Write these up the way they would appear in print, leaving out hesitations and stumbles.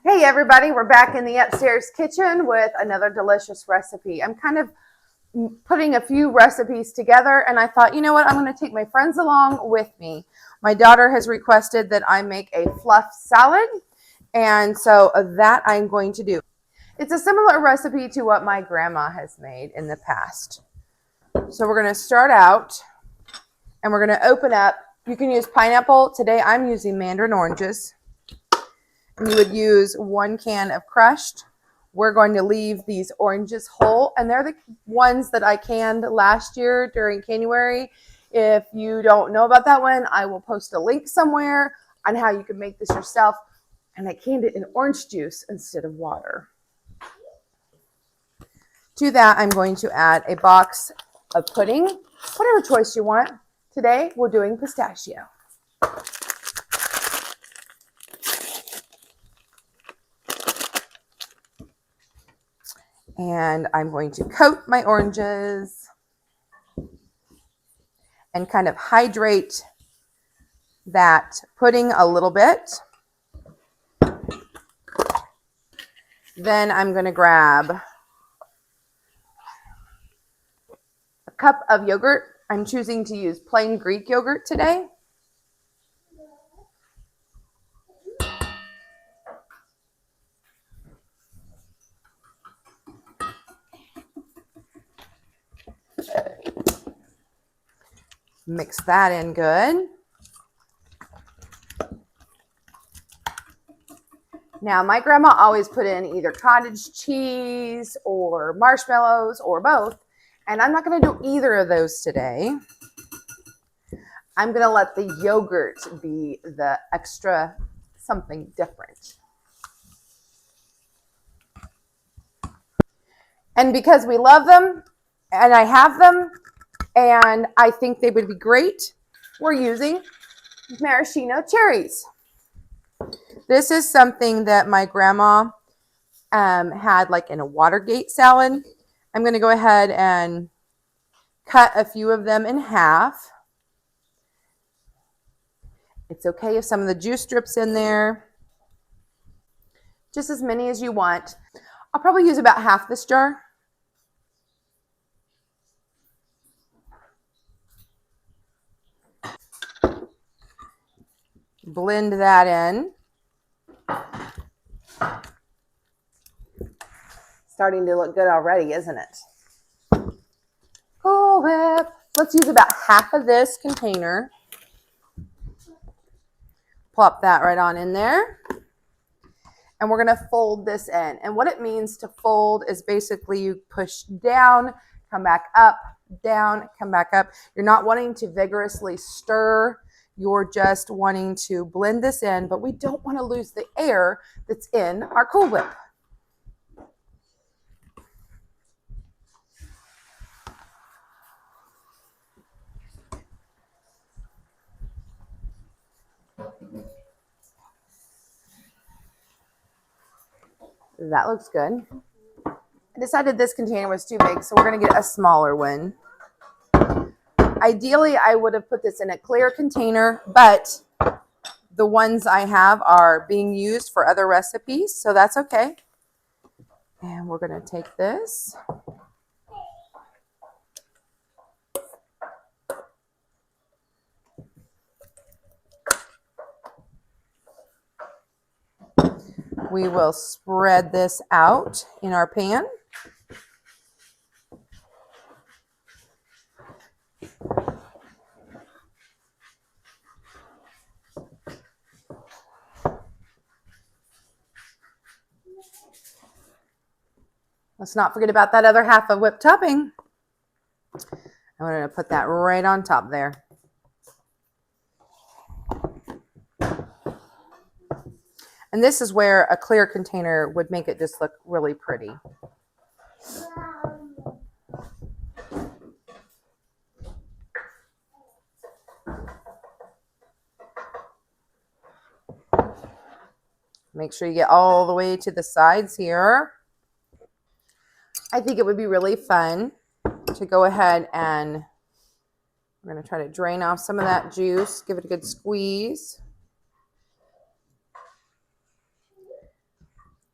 Hey everybody, we're back in the upstairs kitchen with another delicious recipe. I'm kind of putting a few recipes together and I thought, you know what, I'm going to take my friends along with me. My daughter has requested that I make a fluff salad, and so that I'm going to do. It's a similar recipe to what my grandma has made in the past. So we're going to start out and we're going to open up. You can use pineapple. Today I'm using mandarin oranges. You would use 1 can of crushed. We're going to leave these oranges whole, and they're the ones that I canned last year during January. If you don't know about that one, I will post a link somewhere on how you can make this yourself. And I canned it in orange juice instead of water. To that, I'm going to add a box of pudding, whatever choice you want. Today, we're doing pistachio. And I'm going to coat my oranges and kind of hydrate that pudding a little bit. Then I'm going to grab a cup of yogurt. I'm choosing to use plain Greek yogurt today. Mix that in good. Now, my grandma always put in either cottage cheese or marshmallows or both, and I'm not going to do either of those today. I'm going to let the yogurt be the extra something different. And because we love them, and I have them, and I think they would be great, we're using maraschino cherries. This is something that my grandma had like in a Watergate salad. I'm going to go ahead and cut a few of them in half. It's okay if some of the juice drips in there. Just as many as you want. I'll probably use about half this jar. Blend that in. Starting to look good already, isn't it? Cool Whip. Let's use about half of this container. Plop that right on in there. And we're going to fold this in. And what it means to fold is basically you push down, come back up, down, come back up. You're not wanting to vigorously stir. You're just wanting to blend this in, but we don't want to lose the air that's in our Cool Whip. That looks good. I decided this container was too big, so we're going to get a smaller one. Ideally, I would have put this in a clear container, but the ones I have are being used for other recipes, so that's okay. And we're going to take this. We will spread this out in our pan. Let's not forget about that other half of whipped topping. I'm going to put that right on top there. And this is where a clear container would make it just look really pretty. Make sure you get all the way to the sides here. I think it would be really fun to go ahead and we're going to try to drain off some of that juice, give it a good squeeze.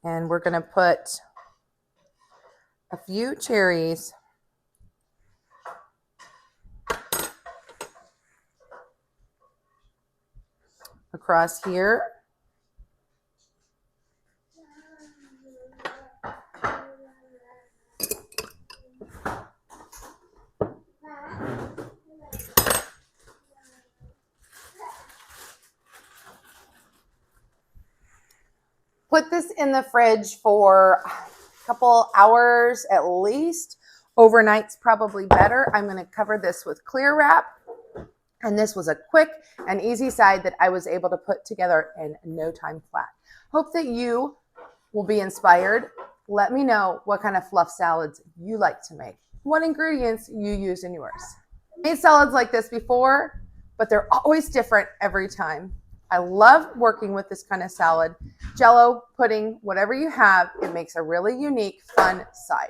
And we're going to put a few cherries across here. Put this in the fridge for a couple hours at least. Overnight's probably better. I'm going to cover this with clear wrap. And this was a quick and easy side that I was able to put together in no time flat. Hope that you will be inspired. Let me know what kind of fluff salads you like to make. What ingredients you use in yours. I made salads like this before, but they're always different every time. I love working with this kind of salad. Jello, pudding, whatever you have, it makes a really unique, fun side.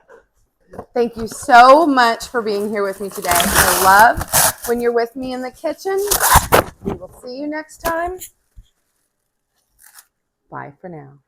Thank you so much for being here with me today. I love when you're with me in the kitchen. We will see you next time. Bye for now.